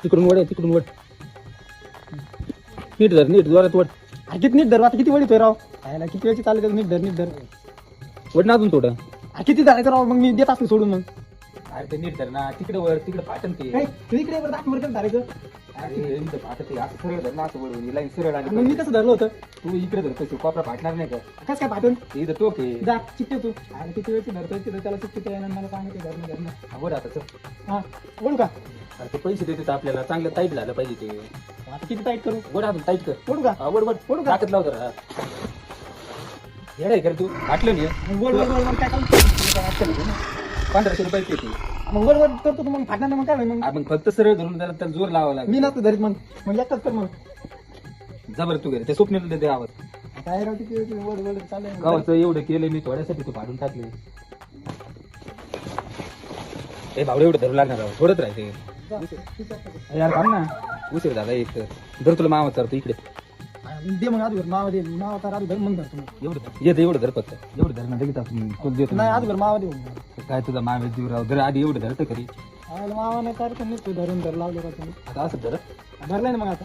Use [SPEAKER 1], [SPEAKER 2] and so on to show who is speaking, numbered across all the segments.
[SPEAKER 1] तिकडून वड आहे, तिकडून वड. नीट धर, नीट जोरात वड.
[SPEAKER 2] किती नीट धर आता, किती वडीतोय राव. खायला किती वेळची चालले नीट धर नीट धर.
[SPEAKER 1] वड ना अजून थोडं.
[SPEAKER 2] किती धरायचं राव, मग मी देत असतो सोडून. मग
[SPEAKER 1] अरे ते नीट धर ना, तिकडे वर, तिकडे फाटन ते.
[SPEAKER 2] तू इकडे बरं दाखव बरं धरायचं.
[SPEAKER 1] अरे इथं फाटत ते, असं सरळ धर ना, असं वळून लाईन सरळ आली.
[SPEAKER 2] मग मी कसं धरलं होतं.
[SPEAKER 1] तू इकडे धर, कसं कोपरा फाटणार नाही का?
[SPEAKER 2] कसं काय पाठवून
[SPEAKER 1] इथं टोक आहे.
[SPEAKER 2] जा चिकटे तू. अरे किती वेळची धरतोय तिथं, त्याला चिकटे येणार मला सांगितलं धरणं धरणं.
[SPEAKER 1] वड आता चल.
[SPEAKER 2] हा बोलू का
[SPEAKER 1] अरे ते पैसे देतात आपल्याला, चांगलं टाईट झालं पाहिजे ते.
[SPEAKER 2] आता किती टाईट करू.
[SPEAKER 1] वड अजून टाईट कर.
[SPEAKER 2] बोलू का
[SPEAKER 1] हा, वड वड
[SPEAKER 2] बोलू का
[SPEAKER 1] ताकद लाव जरा. येडाय कर तू, आटलं नाही.
[SPEAKER 2] बोल बोल बोल मग काय करू.
[SPEAKER 1] 1500 रुपये किती?
[SPEAKER 2] मग बोल बोल करतो तू, मग फाटणार नाही मग काय होईल मग.
[SPEAKER 1] मग फक्त सरळ धरून जरा त्याला जोर लावावा लागेल.
[SPEAKER 2] मी नसतो धरीत मग मग एकटाच कर मग.
[SPEAKER 1] जबर तू घरी त्या स्वप्नीला देते आवाज.
[SPEAKER 2] काय राव किती वेळची वड वड चालेल.
[SPEAKER 1] गावाचं एवढं केलं मी, थोड्यासाठी तू फाडून टाकले. ए भावडे एवढं धरू लागणार राव, थोडंच राहते. यार थांब ना, उशीर झाला एक तर. धर तुला मामा चालतो इकडे.
[SPEAKER 2] दे मग आजूवर मावा दे, मावा तर आजूवर मग धरतो मग.
[SPEAKER 1] एवढं येतं, एवढं धर फक्त. एवढं धर ना, लगेच तुला देतो.
[SPEAKER 2] नाही आजूवर मावा दे.
[SPEAKER 1] काय तुझा मावे जीव राव, धर आधी एवढं धरतं खरी.
[SPEAKER 2] मावा नाही तर नाही तू धरून धर लावलं का तुम्ही.
[SPEAKER 1] आता असं धर.
[SPEAKER 2] धरलंय ना मग आता.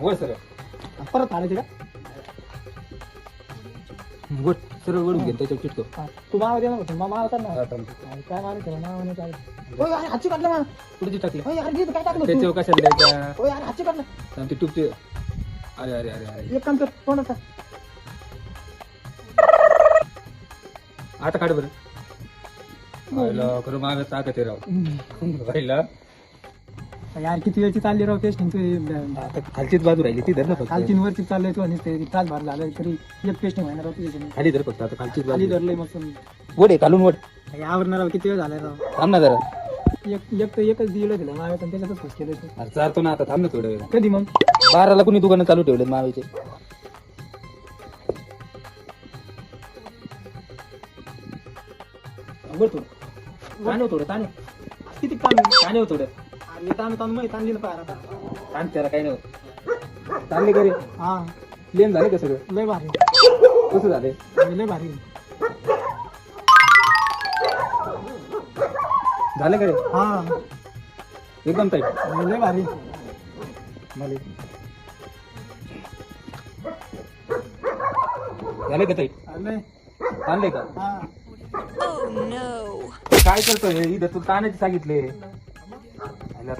[SPEAKER 1] वळ सरळ,
[SPEAKER 2] परत फाडायचे का.
[SPEAKER 1] वळ सरळ वळून घे, त्याच्यावर चिटकव.
[SPEAKER 2] हा, तू मावा दे ना, मावा कर ना.
[SPEAKER 1] हा, थांब.
[SPEAKER 2] काय मारायचं मावा नाही चालत. ओय अरे हातची काढलं मा.
[SPEAKER 1] कुठे टाकली?
[SPEAKER 2] ओय अरे काय टाकलं तू.
[SPEAKER 1] त्याच्यावर कशाला द्यायच्या?
[SPEAKER 2] ओय अरे हातची काढलं.
[SPEAKER 1] थांब, ती टुपते. अरे अरे अरे अरे,
[SPEAKER 2] एक काम कर तोंडाचा.
[SPEAKER 1] आता काढ बरं. खरं मागे ताकद आहे राव. राहिला
[SPEAKER 2] यार किती वेळची चालली राव टेस्टिंग तू.
[SPEAKER 1] आता खालचीच बाजू राहिली, ती धर ना फक्त.
[SPEAKER 2] काल 3 वरची चाललंय तू आणि ते तास भर झालं तरी एक टेस्टिंग व्हायला राव तुझ्या.
[SPEAKER 1] खाली धर फक्त, आता खालचीच
[SPEAKER 2] खाली
[SPEAKER 1] बाजू.
[SPEAKER 2] धरलंय मग
[SPEAKER 1] वड आहे, खालून वड.
[SPEAKER 2] आवरणार राव किती वेळ झालाय राव.
[SPEAKER 1] थांब ना जरा.
[SPEAKER 2] एक तर एकच दिलं दिलं माव्या पण त्याच्यातच खुश केलं तू.
[SPEAKER 1] अरे चालतो ना आता, थांब ना थोडं वेळ.
[SPEAKER 2] कधी मग
[SPEAKER 1] 12ला कुणी दुकानं चालू ठेवलेत मावेचे.
[SPEAKER 2] वर थोडं
[SPEAKER 1] ताणव थोडं, ताणे
[SPEAKER 2] किती काम.
[SPEAKER 1] ताणव थोडं.
[SPEAKER 2] अरे ताण ताण मग ताणली ना पार आता.
[SPEAKER 1] ताण त्याला काही नव्हतं. ताणले घरी
[SPEAKER 2] हा
[SPEAKER 1] प्लेन झाले का सगळं?
[SPEAKER 2] लय भारी.
[SPEAKER 1] कसं झाले?
[SPEAKER 2] लय भारी
[SPEAKER 1] झालं का रे?
[SPEAKER 2] हा
[SPEAKER 1] एकदम टाईट
[SPEAKER 2] लय भारी.
[SPEAKER 1] झाले का टाईट?
[SPEAKER 2] लय
[SPEAKER 1] ताणले का?
[SPEAKER 2] हा
[SPEAKER 1] काय करतोय इथं? तू ताणायचे सांगितले.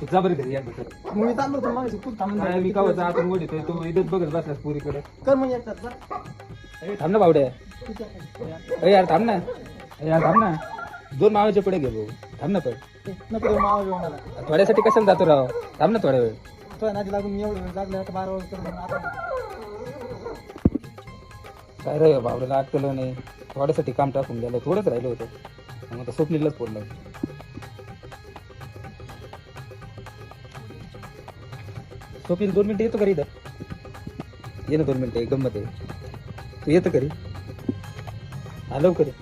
[SPEAKER 1] तू जा बरं घरी एकदा तर.
[SPEAKER 2] मग मी चाललो होतो मग खूप थांबून
[SPEAKER 1] काय मी कावाचा आतून वड येतोय, तू इथंच बघत बसलास पुरीकडे.
[SPEAKER 2] कर मग एकटाच बरं.
[SPEAKER 1] थांब ना बावड्या. अरे यार थांब ना, अरे यार थांब ना. 2 मावाचे पुढे घे भाऊ. थांब ना पण.
[SPEAKER 2] नको देऊ मावा घेऊन मला.
[SPEAKER 1] थोड्यासाठी कशाला जातो राव? थांब ना थोडा वेळ.
[SPEAKER 2] तो नादी लागून मी एवढं वेळ लागले आता 12 वर्ष तर मग आता
[SPEAKER 1] काय रे बावड्याला अटकलं नाही. थोड्यासाठी काम टाकून गेलं, थोडंच राहिलं होतं. मग आता स्वप्नीलाच फोडलं. स्वप्नील 2 मिनिटं येतो घरी इथं. ये ना 2 मिनिटं, गंमत आहे. तू येतं घरी? हा लवकर ये.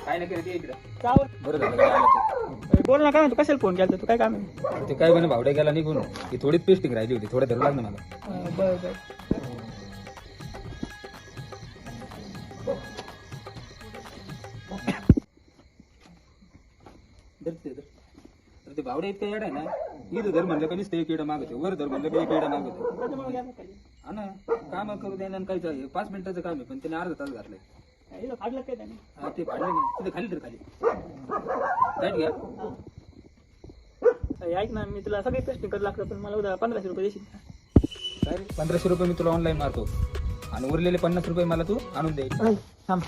[SPEAKER 1] काय नाही करत, ये इकडं. बरं झालं काय आलं ते.
[SPEAKER 2] बोल ना काय म्हणतो. कशाला फोन केला तू. काय काम आहे.
[SPEAKER 1] ते काय म्हणे भावड्या गेला निघून. ती थोडीच पेस्टिंग राहिली होती, थोडं धरू लागलं मला.
[SPEAKER 2] बरं बरं
[SPEAKER 1] तर ते भावड्या इतकं येड आहे ना. इथं धर म्हणलं का नुसतं एक येडं मागवते, वर धर म्हणलं का एक येडं मागवते. हा ना, काम करू द्या ना. काय 5 मिनिटाचं काम आहे, पण त्याने अर्धा तास घातलाय.
[SPEAKER 2] काढलं काय त्याने.
[SPEAKER 1] हा ते पाडलं ना, तिथे खाली तर खाली लाईट घ्या.
[SPEAKER 2] ऐक ना, मी तुला सगळे टेस्टिंग करायला लागतं पण मला उद्या 1500 रुपये देशील.
[SPEAKER 1] काय रे, 1500 रुपये मी तुला ऑनलाईन मारतो आणि उरलेले 50 रुपये मला तू आणून दे.
[SPEAKER 2] थांब.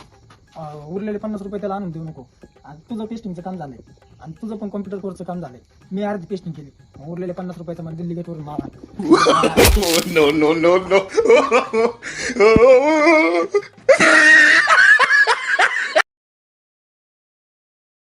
[SPEAKER 2] उरलेले 50 रुपये त्याला आणून देऊ नको. आणि तुझं टेस्टिंगचं काम झालंय आणि तुझं पण कॉम्प्युटर कोर्सचं काम झालंय. मी अर्धी टेस्टिंग केली. उरलेले 50 रुपयाचं मला दिल्ली गेटवरून मावा.
[SPEAKER 3] No, no, no, no.